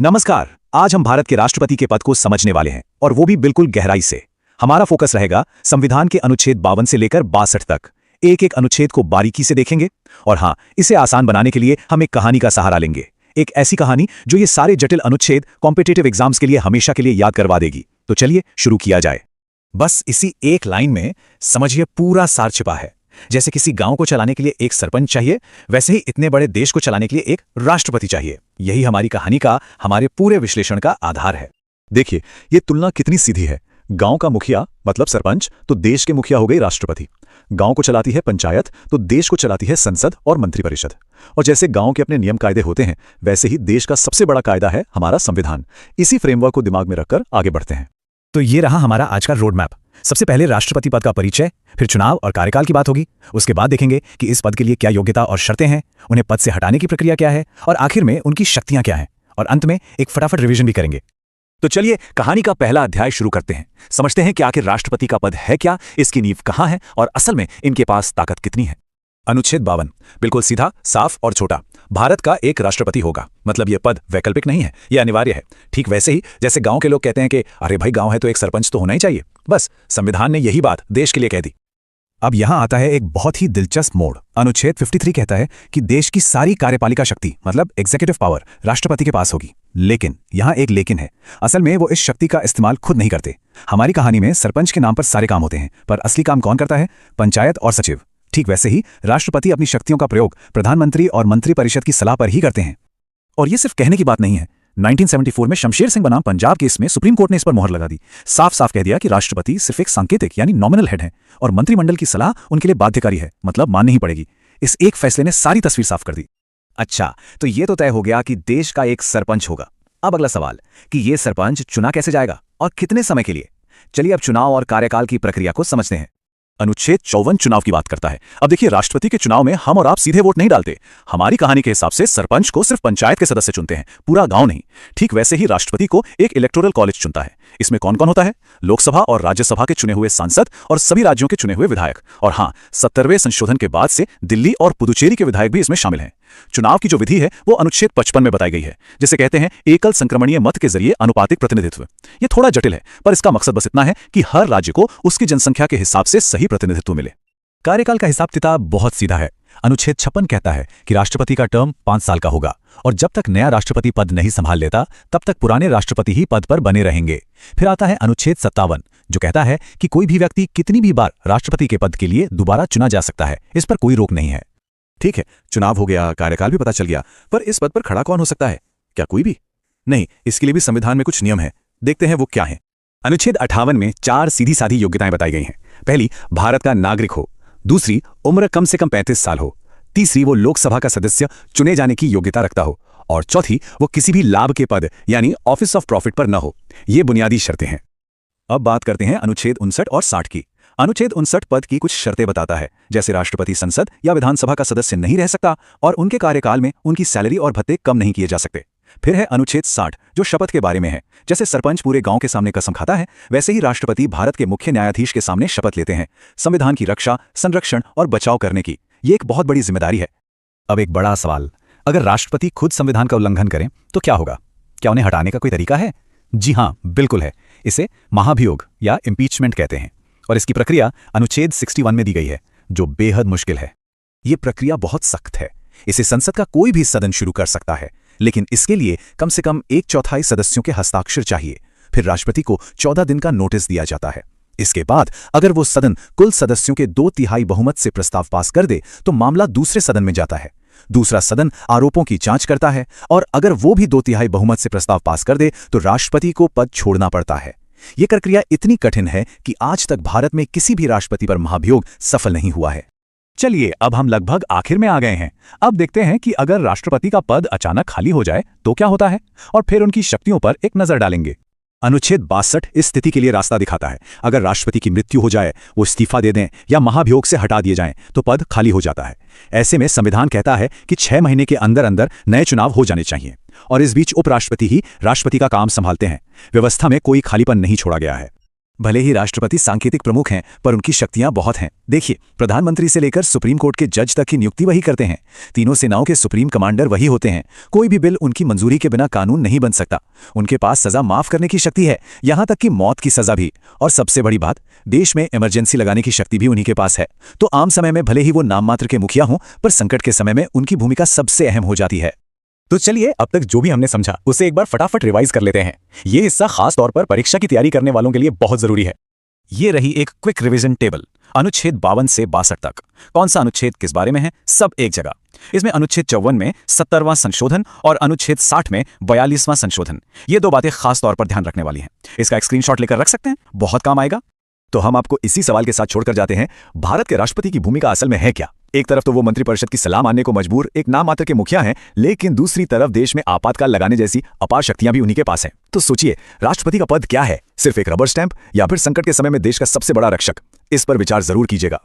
नमस्कार। आज हम भारत के राष्ट्रपति के पद को समझने वाले हैं, और वो भी बिल्कुल गहराई से। हमारा फोकस रहेगा संविधान के अनुच्छेद 52 से लेकर 62 तक। एक एक अनुच्छेद को बारीकी से देखेंगे, और हाँ, इसे आसान बनाने के लिए हम एक कहानी का सहारा लेंगे। एक ऐसी कहानी जो ये सारे जटिल अनुच्छेद कॉम्पिटिटिव एग्जाम्स के लिए हमेशा के लिए याद करवा देगी। तो चलिए शुरू किया जाए। बस इसी एक लाइन में समझिए पूरा सार छिपा है। जैसे किसी गांव को चलाने के लिए एक सरपंच चाहिए, वैसे ही इतने बड़े देश को चलाने के लिए एक राष्ट्रपति चाहिए। यही हमारी कहानी का, हमारे पूरे विश्लेषण का आधार है। देखिए, ये तुलना कितनी सीधी है। गांव का मुखिया मतलब सरपंच, तो देश के मुखिया हो गई राष्ट्रपति। गांव को चलाती है पंचायत, तो देश को चलाती है संसद और मंत्रिपरिषद। और जैसे गांव के अपने नियम कायदे होते हैं, वैसे ही देश का सबसे बड़ा कायदा है हमारा संविधान। इसी फ्रेमवर्क को दिमाग में रखकर आगे बढ़ते हैं। तो ये रहा हमारा आज का रोड मैप। सबसे पहले राष्ट्रपति पद का परिचय, फिर चुनाव और कार्यकाल की बात होगी। उसके बाद देखेंगे कि इस पद के लिए क्या योग्यता और शर्तें हैं, उन्हें पद से हटाने की प्रक्रिया क्या है, और आखिर में उनकी शक्तियां क्या हैं। और अंत में एक फटाफट रिवीजन भी करेंगे। तो चलिए कहानी का पहला अध्याय शुरू करते हैं। समझते हैं कि आखिर राष्ट्रपति का पद है क्या, इसकी नींव कहां है और असल में इनके पास ताकत कितनी है। अनुच्छेद 52 बिल्कुल सीधा, साफ और छोटा। भारत का एक राष्ट्रपति होगा, मतलब यह पद वैकल्पिक नहीं है, यह अनिवार्य है। ठीक वैसे ही जैसे गांव के लोग कहते हैं कि अरे भाई, गांव है तो एक सरपंच तो होना ही चाहिए। बस संविधान ने यही बात देश के लिए कह दी। अब यहां आता है एक बहुत ही दिलचस्प मोड़। अनुच्छेद 53 कहता है कि देश की सारी कार्यपालिका शक्ति, मतलब एग्जीक्यूटिव पावर, राष्ट्रपति के पास होगी। लेकिन यहां एक लेकिन है। असल में वो इस शक्ति का इस्तेमाल खुद नहीं करते। हमारी कहानी में सरपंच के नाम पर सारे काम होते हैं, पर असली काम कौन करता है? पंचायत और सचिव। ठीक वैसे ही राष्ट्रपति अपनी शक्तियों का प्रयोग प्रधानमंत्री और मंत्रिपरिषद की सलाह पर ही करते हैं। और ये सिर्फ कहने की बात नहीं है। 1974 में शमशेर सिंह बनाम पंजाब केस में सुप्रीम कोर्ट ने इस पर मोहर लगा दी। साफ साफ कह दिया कि राष्ट्रपति सिर्फ एक सांकेतिक यानी नॉमिनल हेड है, और मंत्रिमंडल की सलाह उनके लिए बाध्यकारी है, मतलब माननी ही पड़ेगी। इस एक फैसले ने सारी तस्वीर साफ कर दी। अच्छा, तो ये तो तय हो गया कि देश का एक सरपंच होगा। अब अगला सवाल कि ये सरपंच चुना कैसे जाएगा और कितने समय के लिए। चलिए अब चुनाव और कार्यकाल की प्रक्रिया को समझते हैं। अनुच्छेद 54 चुनाव की बात करता है। अब देखिए, राष्ट्रपति के चुनाव में हम और आप सीधे वोट नहीं डालते। हमारी कहानी के हिसाब से सरपंच को सिर्फ पंचायत के सदस्य चुनते हैं, पूरा गांव नहीं। ठीक वैसे ही राष्ट्रपति को एक इलेक्टोरल कॉलेज चुनता है। इसमें कौन कौन होता है? लोकसभा और राज्यसभा के चुने हुए सांसद और सभी राज्यों के चुने हुए विधायक। और हाँ, 70वें संशोधन के बाद से दिल्ली और पुदुचेरी के विधायक भी इसमें शामिल हैं। चुनाव की जो विधि है वो अनुच्छेद 55 में बताई गई है, जिसे कहते हैं एकल संक्रमणीय मत के जरिए अनुपातिक प्रतिनिधित्व। ये थोड़ा जटिल है, पर इसका मकसद बस इतना है कि हर राज्य को उसकी जनसंख्या के हिसाब से सही प्रतिनिधित्व मिले। कार्यकाल का हिसाब किताब बहुत सीधा है। अनुच्छेद 56 कहता है कि राष्ट्रपति का टर्म 5 साल का होगा, और जब तक नया राष्ट्रपति पद नहीं संभाल लेता तब तक पुराने राष्ट्रपति ही पद पर बने रहेंगे। फिर आता है अनुच्छेद 57, जो कहता है कि कोई भी व्यक्ति कितनी भी बार राष्ट्रपति के पद के लिए दोबारा चुना जा सकता है, इस पर कोई रोक नहीं है। ठीक है, चुनाव हो गया, कार्यकाल भी पता चल गया, पर इस पद पर खड़ा कौन हो सकता है? क्या कोई भी? नहीं, इसके लिए भी संविधान में कुछ नियम है। देखते हैं वो क्या है। अनुच्छेद 58 में 4 सीधी साधी योग्यताएं बताई गई हैं। पहली, भारत का नागरिक हो। दूसरी, उम्र कम से कम 35 साल हो। तीसरी, वो लोकसभा का सदस्य चुने जाने की योग्यता रखता हो। और चौथी, वो किसी भी लाभ के पद यानी ऑफिस ऑफ प्रॉफिट पर न हो। ये बुनियादी शर्तें हैं। अब बात करते हैं अनुच्छेद 59 और 60 की। अनुच्छेद 59 पद की कुछ शर्तें बताता है, जैसे राष्ट्रपति संसद या विधानसभा का सदस्य नहीं रह सकता, और उनके कार्यकाल में उनकी सैलरी और भत्ते कम नहीं किए जा सकते। फिर है अनुच्छेद 60, जो शपथ के बारे में है। जैसे सरपंच पूरे गांव के सामने कसम खाता है, वैसे ही राष्ट्रपति भारत के मुख्य न्यायाधीश के सामने शपथ लेते हैं, संविधान की रक्षा, संरक्षण और बचाव करने की। ये एक बहुत बड़ी जिम्मेदारी है। अब एक बड़ा सवाल, अगर राष्ट्रपति खुद संविधान का उल्लंघन करें तो क्या होगा? क्या उन्हें हटाने का कोई तरीका है? जी हाँ, बिल्कुल है। इसे महाभियोग या इम्पीचमेंट कहते हैं, और इसकी प्रक्रिया अनुच्छेद 61 में दी गई है, जो बेहद मुश्किल है। यह प्रक्रिया बहुत सख्त है। इसे संसद का कोई भी सदन शुरू कर सकता है, लेकिन इसके लिए कम से कम 1/4 सदस्यों के हस्ताक्षर चाहिए। फिर राष्ट्रपति को 14 दिन का नोटिस दिया जाता है। इसके बाद अगर वो सदन कुल सदस्यों के 2/3 बहुमत से प्रस्ताव पास कर दे तो मामला दूसरे सदन में जाता है। दूसरा सदन आरोपों की जांच करता है, और अगर वो भी 2/3 बहुमत से प्रस्ताव पास कर दे तो राष्ट्रपति को पद छोड़ना पड़ता है। यह प्रक्रिया इतनी कठिन है कि आज तक भारत में किसी भी राष्ट्रपति पर महाभियोग सफल नहीं हुआ है। चलिए, अब हम लगभग आखिर में आ गए हैं। अब देखते हैं कि अगर राष्ट्रपति का पद अचानक खाली हो जाए तो क्या होता है, और फिर उनकी शक्तियों पर एक नजर डालेंगे। अनुच्छेद 62 इस स्थिति के लिए रास्ता दिखाता है। अगर राष्ट्रपति की मृत्यु हो जाए, वो इस्तीफा दे दें या महाभियोग से हटा दिए जाएं, तो पद खाली हो जाता है। ऐसे में संविधान कहता है कि 6 महीने के अंदर अंदर नए चुनाव हो जाने चाहिए, और इस बीच उपराष्ट्रपति ही राष्ट्रपति का काम संभालते हैं। व्यवस्था में कोई खालीपन नहीं छोड़ा गया है। भले ही राष्ट्रपति सांकेतिक प्रमुख हैं, पर उनकी शक्तियां बहुत हैं। देखिए, प्रधानमंत्री से लेकर सुप्रीम कोर्ट के जज तक की नियुक्ति वही करते हैं। तीनों सेनाओं के सुप्रीम कमांडर वही होते हैं। कोई भी बिल उनकी मंजूरी के बिना कानून नहीं बन सकता। उनके पास सजा माफ करने की शक्ति है, यहां तक कि मौत की सजा भी। और सबसे बड़ी बात, देश में इमरजेंसी लगाने की शक्ति भी उन्हीं के पास है। तो आम समय में भले ही वो नाम मात्र के मुखिया हों, पर संकट के समय में उनकी भूमिका सबसे अहम हो जाती है। तो चलिए, अब तक जो भी हमने समझा उसे एक बार फटाफट रिवाइज कर लेते हैं। ये हिस्सा खास तौर पर परीक्षा की तैयारी करने वालों के लिए बहुत जरूरी है। ये रही एक क्विक रिवीजन टेबल, अनुच्छेद 52 से 62 तक। कौन सा अनुच्छेद किस बारे में है, सब एक जगह। इसमें अनुच्छेद 54 में 70वां संशोधन और अनुच्छेद 60 में 42वां संशोधन। ये दो बातें खास तौर पर ध्यान रखने वाली हैं। इसका एक स्क्रीनशॉट लेकर रख सकते हैं, बहुत काम आएगा। तो हम आपको इसी सवाल के साथ छोड़कर जाते हैं, भारत के राष्ट्रपति की भूमिका असल में है क्या? एक तरफ तो वो मंत्रिपरिषद की सलाह मानने को मजबूर एक नाम मात्र के मुखिया हैं, लेकिन दूसरी तरफ देश में आपातकाल लगाने जैसी अपार शक्तियां भी उन्हीं के पास हैं। तो सोचिए, राष्ट्रपति का पद क्या है? सिर्फ एक रबर स्टैंप या फिर संकट के समय में देश का सबसे बड़ा रक्षक? इस पर विचार जरूर कीजिएगा।